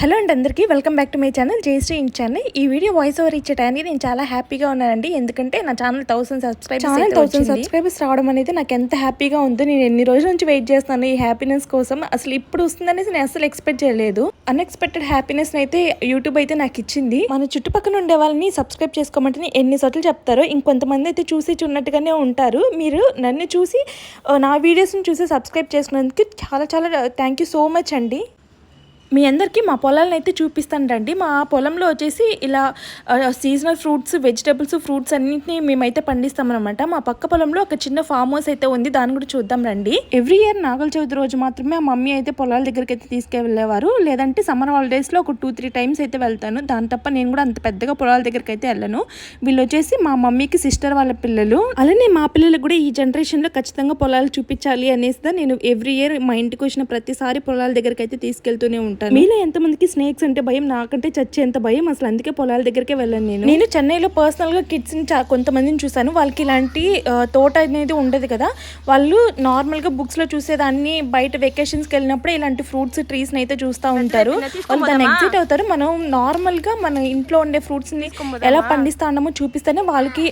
Hello అండి అందరికీ welcome back to my channel Jayashree ink channel. ఈ వీడియో వాయిస్ ఓవర్ ఇచ్చే టైంకి నేను చాలా హ్యాపీగా ఉన్నానండి. ఎందుకంటే నా ఛానల్ 1000 సబ్స్క్రైబర్స్ రావడం అనేది నాకు ఎంత హ్యాపీగా ఉందో. నేను ఎన్ని రోజుల నుంచి వెయిట్ చేస్తాను ఈ హ్యాపీనెస్ కోసం. అసలు ఇప్పుడు వస్తుందనేసి నేను అసలు ఎక్స్పెక్ట్ చేయలేదు. అన్ఎక్స్పెక్టెడ్ హ్యాపీనెస్ అయితే యూట్యూబ్ అయితే నాకు ఇచ్చింది. మన చుట్టుపక్కల ఉండే వాళ్ళని సబ్స్క్రైబ్ చేసుకోమంటే ఎన్ని సోట్లు చెప్తారో ఇంకొంతమంది అయితే చూసి చూన్నట్టుగానే ఉంటారు. మీరు నన్ను చూసి నా వీడియోస్ని చూసి సబ్స్క్రైబ్ చేసుకున్నందుకు చాలా చాలా థ్యాంక్ యూ సో మచ్ అండి. మీ అందరికీ మా పొలాలను అయితే చూపిస్తాను రండి. మా పొలంలో వచ్చేసి ఇలా సీజనల్ ఫ్రూట్స్, వెజిటబుల్స్, ఫ్రూట్స్ అన్నింటినీ మేమైతే పండిస్తామన్నమాట. మా పక్క పొలంలో ఒక చిన్న ఫామ్ హౌస్ అయితే ఉంది, దాన్ని కూడా చూద్దాం రండి. ఎవ్రీ ఇయర్ నాగల చవితి రోజు మాత్రమే ఆ మమ్మీ అయితే పొలాల దగ్గరికి అయితే తీసుకెళ్ళేవారు. లేదంటే సమ్మర్ హాలిడేస్లో ఒక 2-3 టైమ్స్ అయితే వెళ్తాను. దాని తప్ప నేను కూడా అంత పెద్దగా పొలాల దగ్గరికి అయితే వెళ్ళను. వీళ్ళు వచ్చేసి మా మమ్మీకి సిస్టర్ వాళ్ళ పిల్లలు. అలానే మా పిల్లలకు కూడా ఈ జనరేషన్లో ఖచ్చితంగా పొలాలు చూపించాలి అనేసి నేను ఎవ్రీ ఇయర్ మా ఇంటికి వచ్చిన ప్రతిసారి పొలాల దగ్గరికి అయితే తీసుకెళ్తూనే ఉంటాను. మీలో ఎంతమందికి స్నేక్స్ అంటే భయం? నాకంటే చచ్చేంత భయం. అసలు అందుకే పొలాల దగ్గరికి వెళ్ళను. నేను చెన్నైలో పర్సనల్గా కిడ్స్ని కొంతమందిని చూసాను. వాళ్ళకి ఇలాంటి తోట అనేది ఉండదు కదా. వాళ్ళు నార్మల్గా బుక్స్లో చూసేదాన్ని బయట వెకేషన్స్కి వెళ్ళినప్పుడు ఇలాంటి ఫ్రూట్స్ ట్రీస్ని అయితే చూస్తూ ఉంటారు. వాళ్ళు దాన్ని ఎగ్జిట్ అవుతారు. మనం నార్మల్గా మన ఇంట్లో ఉండే ఫ్రూట్స్ని ఎలా పండిస్తామో చూపిస్తేనే వాళ్ళకి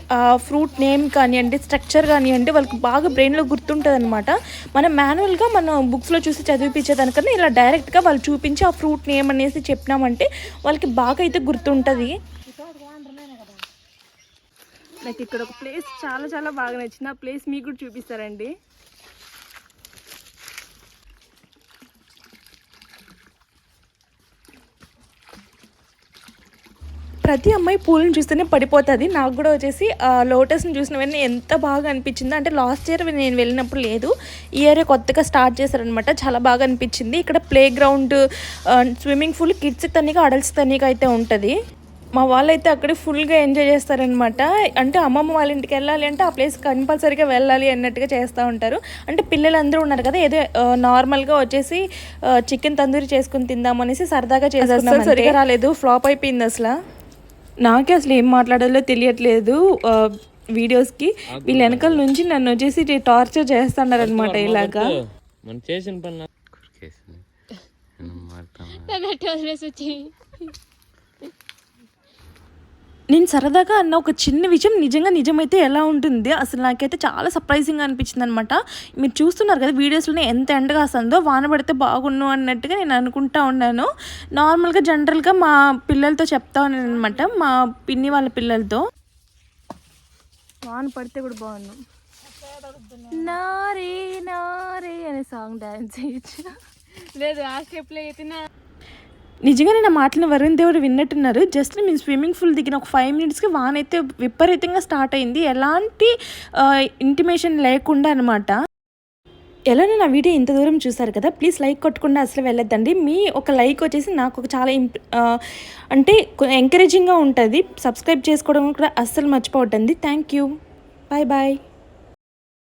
ఫ్రూట్ నేమ్ కానివ్వండి, స్ట్రక్చర్ కానివ్వండి, వాళ్ళకి బాగా బ్రెయిన్లో గుర్తుంటుంది అనమాట. మనం మాన్యువల్గా మనం బుక్స్లో చూసి చదివిపించేదానికన్నా ఇలా డైరెక్ట్గా వాళ్ళు చూపించి ఆ ఫ్రూట్ నేమ్ అనేసి చెప్పినామంటే వాళ్ళకి బాగా అయితే గుర్తుంటుంది. నాకు ఇక్కడ ఒక ప్లేస్ చాలా చాలా బాగా నచ్చింది. ఆ ప్లేస్ మీకు కూడా చూపిస్తారండి. ప్రతి అమ్మాయి పూలను చూస్తేనే పడిపోతుంది. నాకు కూడా వచ్చేసి లోటస్ని చూసిన వెంటనే ఎంత బాగా అనిపించిందో. అంటే లాస్ట్ ఇయర్ నేను వెళ్ళినప్పుడు లేదు, ఈ ఇయర్ కొత్తగా స్టార్ట్ చేశారనమాట. చాలా బాగా అనిపించింది. ఇక్కడ play ground, swimming pool kids తనీగా అడల్ట్స్ తనీగా అయితే ఉంటుంది. మా వాళ్ళైతే అక్కడే ఫుల్గా ఎంజాయ్ చేస్తారనమాట. అంటే అమ్మమ్మ వాళ్ళ ఇంటికి వెళ్ళాలి అంటే ఆ ప్లేస్ కంపల్సరీగా వెళ్ళాలి అన్నట్టుగా చేస్తూ ఉంటారు. అంటే పిల్లలందరూ ఉన్నారు కదా, ఏదో నార్మల్గా వచ్చేసి చికెన్ తందూరి చేసుకుని తిందామనేసి సరదాగా చేసేస్తాం. సరిగా రాలేదు, ఫ్లాప్ అయిపోయింది. అసలు నాకే అసలు ఏం మాట్లాడాలో తెలియట్లేదు. వీడియోస్కి వీళ్ళ వెనకాల నుంచి నన్ను వచ్చేసి టార్చర్ చేస్తున్నారు అనమాట. ఇలాగా నేను సరదాగా అన్న ఒక చిన్న విషయం నిజమైతే ఎలా ఉంటుంది అసలు నాకైతే చాలా సర్ప్రైజింగ్గా అనిపించింది అనమాట. మీరు చూస్తున్నారు కదా వీడియోస్లోనే ఎంత ఎండగా వస్తుందో. వాన పడితే బాగుండు అన్నట్టుగా నేను అనుకుంటా ఉన్నాను. నార్మల్గా జనరల్గా మా పిల్లలతో చెప్తా ఉన్నాను అనమాట, మా పిన్ని వాళ్ళ పిల్లలతో. వాన పడితే కూడా బాగున్నాం. నారే నారే అనే సాంగ్ డాన్స్ చేయొచ్చు లేదు, ఆ స్టెప్లో అయితే నిజంగా నేను మాటలను వరుణ్ దేవుడు విన్నట్టున్నారు. జస్ట్ మేము స్విమ్మింగ్ పూల్ దిగిన ఒక 5 మినిట్స్కి వాన అయితే విపరీతంగా స్టార్ట్ అయింది, ఎలాంటి ఇంటిమేషన్ లేకుండా అనమాట. ఎలా నా వీడియో ఇంత దూరం చూసారు కదా, ప్లీజ్ లైక్ కొట్టకుండా అసలు వెళ్ళొద్దండి. మీ ఒక లైక్ వచ్చేసి నాకు ఒక చాలా అంటే ఎంకరేజింగ్గా ఉంటుంది. సబ్స్క్రైబ్ చేసుకోవడం కూడా అస్సలు మర్చిపోవద్దండి. Thank you, bye bye.